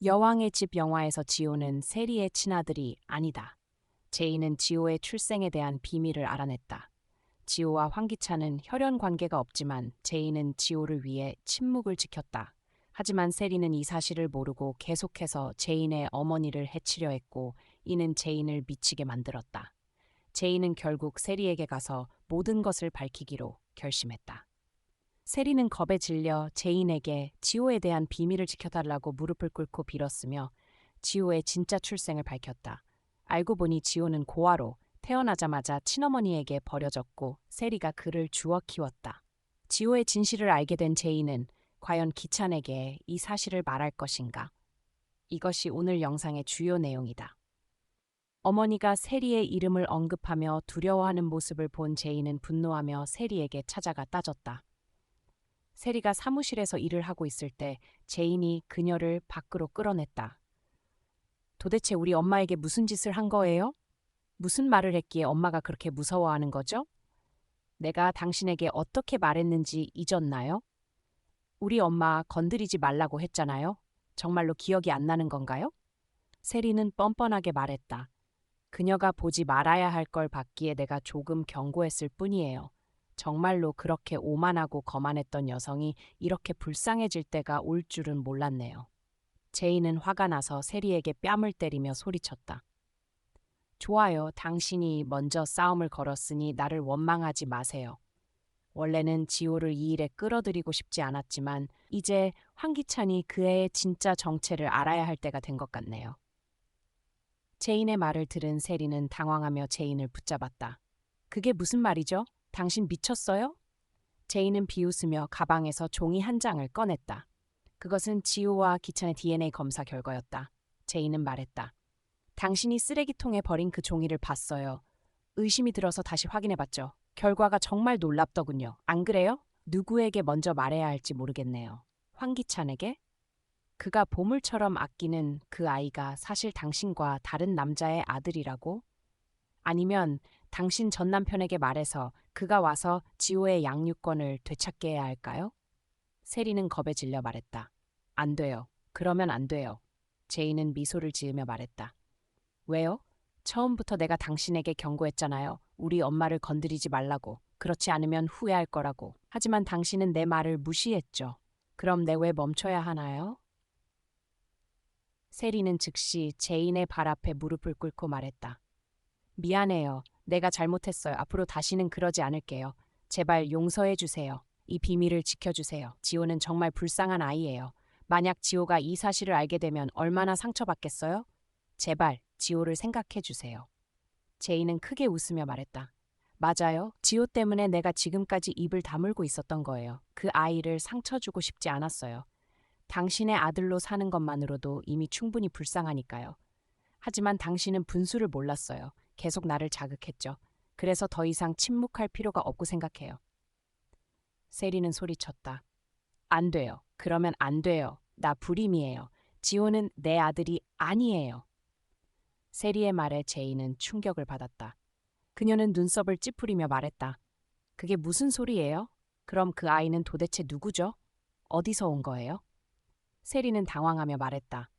여왕의 집 영화에서 지호는 세리의 친아들이 아니다. 제이는 지호의 출생에 대한 비밀을 알아냈다. 지호와 황기찬은 혈연 관계가 없지만 제이는 지호를 위해 침묵을 지켰다. 하지만 세리는 이 사실을 모르고 계속해서 제인의 어머니를 해치려 했고 이는 제인을 미치게 만들었다. 제인은 결국 세리에게 가서 모든 것을 밝히기로 결심했다. 세리는 겁에 질려 제인에게 지호에 대한 비밀을 지켜달라고 무릎을 꿇고 빌었으며 지호의 진짜 출생을 밝혔다. 알고 보니 지호는 고아로 태어나자마자 친어머니에게 버려졌고 세리가 그를 주워 키웠다. 지호의 진실을 알게 된 제인은 과연 기찬에게 이 사실을 말할 것인가? 이것이 오늘 영상의 주요 내용이다. 어머니가 세리의 이름을 언급하며 두려워하는 모습을 본 제인은 분노하며 세리에게 찾아가 따졌다. 세리가 사무실에서 일을 하고 있을 때 제인이 그녀를 밖으로 끌어냈다. 도대체 우리 엄마에게 무슨 짓을 한 거예요? 무슨 말을 했기에 엄마가 그렇게 무서워하는 거죠? 내가 당신에게 어떻게 말했는지 잊었나요? 우리 엄마 건드리지 말라고 했잖아요. 정말로 기억이 안 나는 건가요? 세리는 뻔뻔하게 말했다. 그녀가 보지 말아야 할 걸 봤기에 내가 조금 경고했을 뿐이에요. 정말로 그렇게 오만하고 거만했던 여성이 이렇게 불쌍해질 때가 올 줄은 몰랐네요. 제이는 화가 나서 세리에게 뺨을 때리며 소리쳤다. 좋아요. 당신이 먼저 싸움을 걸었으니 나를 원망하지 마세요. 원래는 지호를 이 일에 끌어들이고 싶지 않았지만 이제 황기찬이 그 애의 진짜 정체를 알아야 할 때가 된 것 같네요. 제인의 말을 들은 세리는 당황하며 제인을 붙잡았다. 그게 무슨 말이죠? 당신 미쳤어요? 제인은 비웃으며 가방에서 종이 한 장을 꺼냈다. 그것은 지호와 기찬의 DNA 검사 결과였다. 제인은 말했다. 당신이 쓰레기통에 버린 그 종이를 봤어요. 의심이 들어서 다시 확인해봤죠. 결과가 정말 놀랍더군요. 안 그래요? 누구에게 먼저 말해야 할지 모르겠네요. 황기찬에게? 그가 보물처럼 아끼는 그 아이가 사실 당신과 다른 남자의 아들이라고? 아니면 당신 전 남편에게 말해서 그가 와서 지호의 양육권을 되찾게 해야 할까요? 세리는 겁에 질려 말했다. 안 돼요. 그러면 안 돼요. 제이는 미소를 지으며 말했다. 왜요? 처음부터 내가 당신에게 경고했잖아요. 우리 엄마를 건드리지 말라고. 그렇지 않으면 후회할 거라고. 하지만 당신은 내 말을 무시했죠. 그럼 내 왜 멈춰야 하나요? 세리는 즉시 제인의 발 앞에 무릎을 꿇고 말했다. 미안해요. 내가 잘못했어요. 앞으로 다시는 그러지 않을게요. 제발 용서해 주세요. 이 비밀을 지켜주세요. 지호는 정말 불쌍한 아이예요. 만약 지호가 이 사실을 알게 되면 얼마나 상처받겠어요? 제발 지호를 생각해 주세요. 제이는 크게 웃으며 말했다. 맞아요. 지호 때문에 내가 지금까지 입을 다물고 있었던 거예요. 그 아이를 상처 주고 싶지 않았어요. 당신의 아들로 사는 것만으로도 이미 충분히 불쌍하니까요. 하지만 당신은 분수를 몰랐어요. 계속 나를 자극했죠. 그래서 더 이상 침묵할 필요가 없고 생각해요. 세리는 소리쳤다. 안 돼요. 그러면 안 돼요. 나 불임이에요. 지호는 내 아들이 아니에요. 세리의 말에 제이는 충격을 받았다. 그녀는 눈썹을 찌푸리며 말했다. 그게 무슨 소리예요? 그럼 그 아이는 도대체 누구죠? 어디서 온 거예요? 세리는 당황하며 말했다.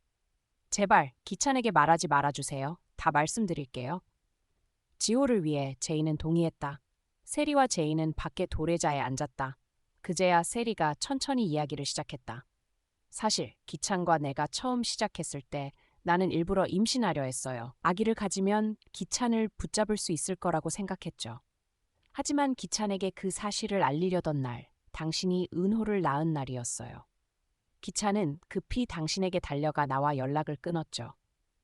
제발 기찬에게 말하지 말아주세요. 다 말씀드릴게요. 지호를 위해 제이는 동의했다. 세리와 제이는 밖에 도래자에 앉았다. 그제야 세리가 천천히 이야기를 시작했다. 사실 기찬과 내가 처음 시작했을 때 나는 일부러 임신하려 했어요. 아기를 가지면 기찬을 붙잡을 수 있을 거라고 생각했죠. 하지만 기찬에게 그 사실을 알리려던 날, 당신이 은호를 낳은 날이었어요. 기찬은 급히 당신에게 달려가 나와 연락을 끊었죠.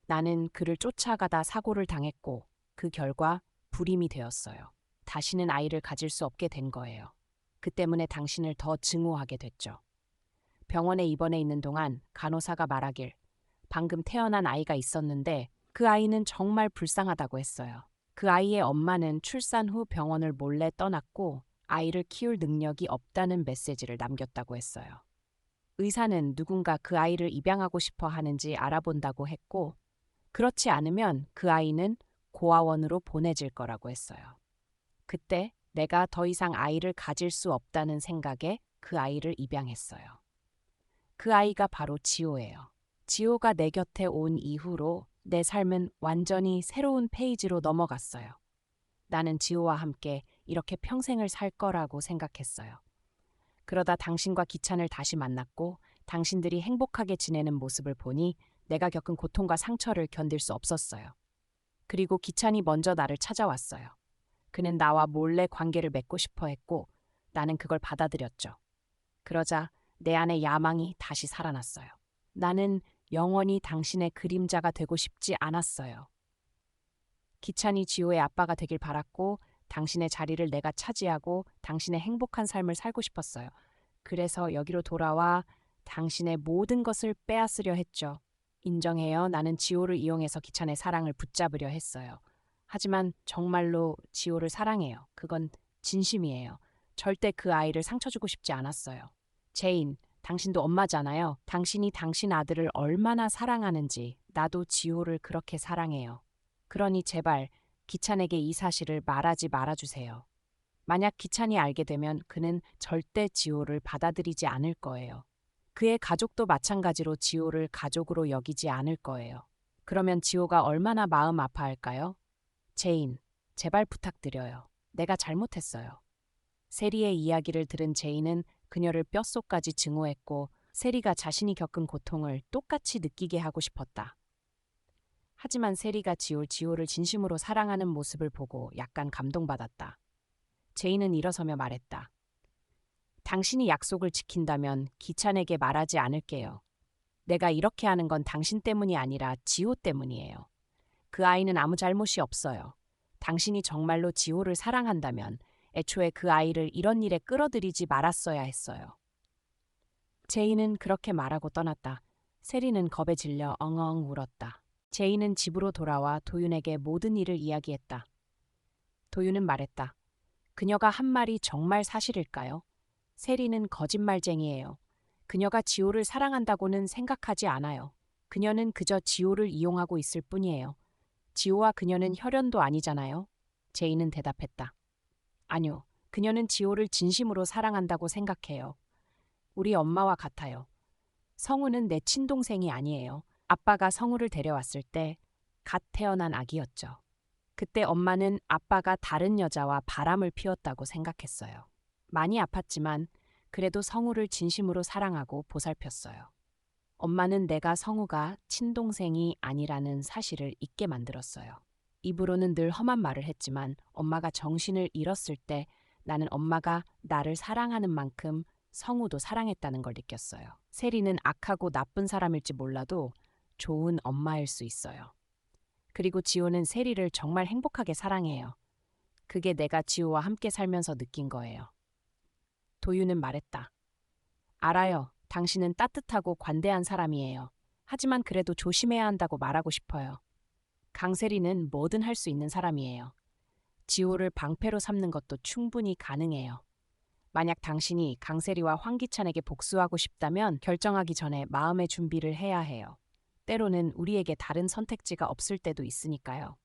나는 그를 쫓아가다 사고를 당했고 그 결과 불임이 되었어요. 다시는 아이를 가질 수 없게 된 거예요. 그 때문에 당신을 더 증오하게 됐죠. 병원에 입원해 있는 동안 간호사가 말하길 방금 태어난 아이가 있었는데 그 아이는 정말 불쌍하다고 했어요. 그 아이의 엄마는 출산 후 병원을 몰래 떠났고 아이를 키울 능력이 없다는 메시지를 남겼다고 했어요. 의사는 누군가 그 아이를 입양하고 싶어 하는지 알아본다고 했고 그렇지 않으면 그 아이는 고아원으로 보내질 거라고 했어요. 그때 내가 더 이상 아이를 가질 수 없다는 생각에 그 아이를 입양했어요. 그 아이가 바로 지호예요. 지호가 내 곁에 온 이후로 내 삶은 완전히 새로운 페이지로 넘어갔어요. 나는 지호와 함께 이렇게 평생을 살 거라고 생각했어요. 그러다 당신과 기찬을 다시 만났고 당신들이 행복하게 지내는 모습을 보니 내가 겪은 고통과 상처를 견딜 수 없었어요. 그리고 기찬이 먼저 나를 찾아왔어요. 그는 나와 몰래 관계를 맺고 싶어 했고 나는 그걸 받아들였죠. 그러자 내 안의 야망이 다시 살아났어요. 나는 영원히 당신의 그림자가 되고 싶지 않았어요. 기찬이 지호의 아빠가 되길 바랐고 당신의 자리를 내가 차지하고 당신의 행복한 삶을 살고 싶었어요. 그래서 여기로 돌아와 당신의 모든 것을 빼앗으려 했죠. 인정해요. 나는 지호를 이용해서 기찬의 사랑을 붙잡으려 했어요. 하지만 정말로 지호를 사랑해요. 그건 진심이에요. 절대 그 아이를 상처 주고 싶지 않았어요. 제인, 당신도 엄마잖아요. 당신이 당신 아들을 얼마나 사랑하는지 나도 지호를 그렇게 사랑해요. 그러니 제발 기찬에게 이 사실을 말하지 말아주세요. 만약 기찬이 알게 되면 그는 절대 지호를 받아들이지 않을 거예요. 그의 가족도 마찬가지로 지호를 가족으로 여기지 않을 거예요. 그러면 지호가 얼마나 마음 아파할까요? 제인, 제발 부탁드려요. 내가 잘못했어요. 세리의 이야기를 들은 제인은 그녀를 뼛속까지 증오했고 세리가 자신이 겪은 고통을 똑같이 느끼게 하고 싶었다. 하지만 세리가 지호를 진심으로 사랑하는 모습을 보고 약간 감동받았다. 제인은 일어서며 말했다. 당신이 약속을 지킨다면 기찬에게 말하지 않을게요. 내가 이렇게 하는 건 당신 때문이 아니라 지호 때문이에요. 그 아이는 아무 잘못이 없어요. 당신이 정말로 지호를 사랑한다면 애초에 그 아이를 이런 일에 끌어들이지 말았어야 했어요. 제인은 그렇게 말하고 떠났다. 세리는 겁에 질려 엉엉 울었다. 제인은 집으로 돌아와 도윤에게 모든 일을 이야기했다. 도윤은 말했다. 그녀가 한 말이 정말 사실일까요? 세리는 거짓말쟁이에요. 그녀가 지호를 사랑한다고는 생각하지 않아요. 그녀는 그저 지호를 이용하고 있을 뿐이에요. 지호와 그녀는 혈연도 아니잖아요. 제인은 대답했다. 아니요, 그녀는 지호를 진심으로 사랑한다고 생각해요. 우리 엄마와 같아요. 성우는 내 친동생이 아니에요. 아빠가 성우를 데려왔을 때 갓 태어난 아기였죠. 그때 엄마는 아빠가 다른 여자와 바람을 피웠다고 생각했어요. 많이 아팠지만 그래도 성우를 진심으로 사랑하고 보살폈어요. 엄마는 내가 성우가 친동생이 아니라는 사실을 잊게 만들었어요. 입으로는 늘 험한 말을 했지만 엄마가 정신을 잃었을 때 나는 엄마가 나를 사랑하는 만큼 성우도 사랑했다는 걸 느꼈어요. 세리는 악하고 나쁜 사람일지 몰라도 좋은 엄마일 수 있어요. 그리고 지호는 세리를 정말 행복하게 사랑해요. 그게 내가 지호와 함께 살면서 느낀 거예요. 도윤은 말했다. 알아요. 당신은 따뜻하고 관대한 사람이에요. 하지만 그래도 조심해야 한다고 말하고 싶어요. 강세리는 뭐든 할 수 있는 사람이에요. 지호를 방패로 삼는 것도 충분히 가능해요. 만약 당신이 강세리와 황기찬에게 복수하고 싶다면 결정하기 전에 마음의 준비를 해야 해요. 때로는 우리에게 다른 선택지가 없을 때도 있으니까요.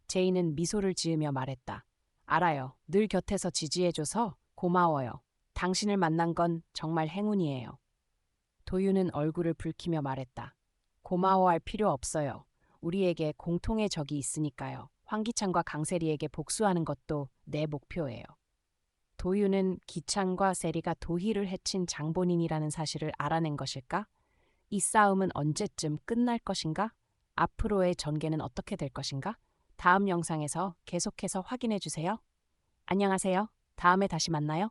제이는 미소를 지으며 말했다. 알아요. 늘 곁에서 지지해줘서 고마워요. 당신을 만난 건 정말 행운이에요. 도윤은 얼굴을 붉히며 말했다. 고마워할 필요 없어요. 우리에게 공통의 적이 있으니까요. 황기찬과 강세리에게 복수하는 것도 내 목표예요. 도윤은 기찬과 세리가 도희를 해친 장본인이라는 사실을 알아낸 것일까? 이 싸움은 언제쯤 끝날 것인가? 앞으로의 전개는 어떻게 될 것인가? 다음 영상에서 계속해서 확인해 주세요. 안녕하세요. 다음에 다시 만나요.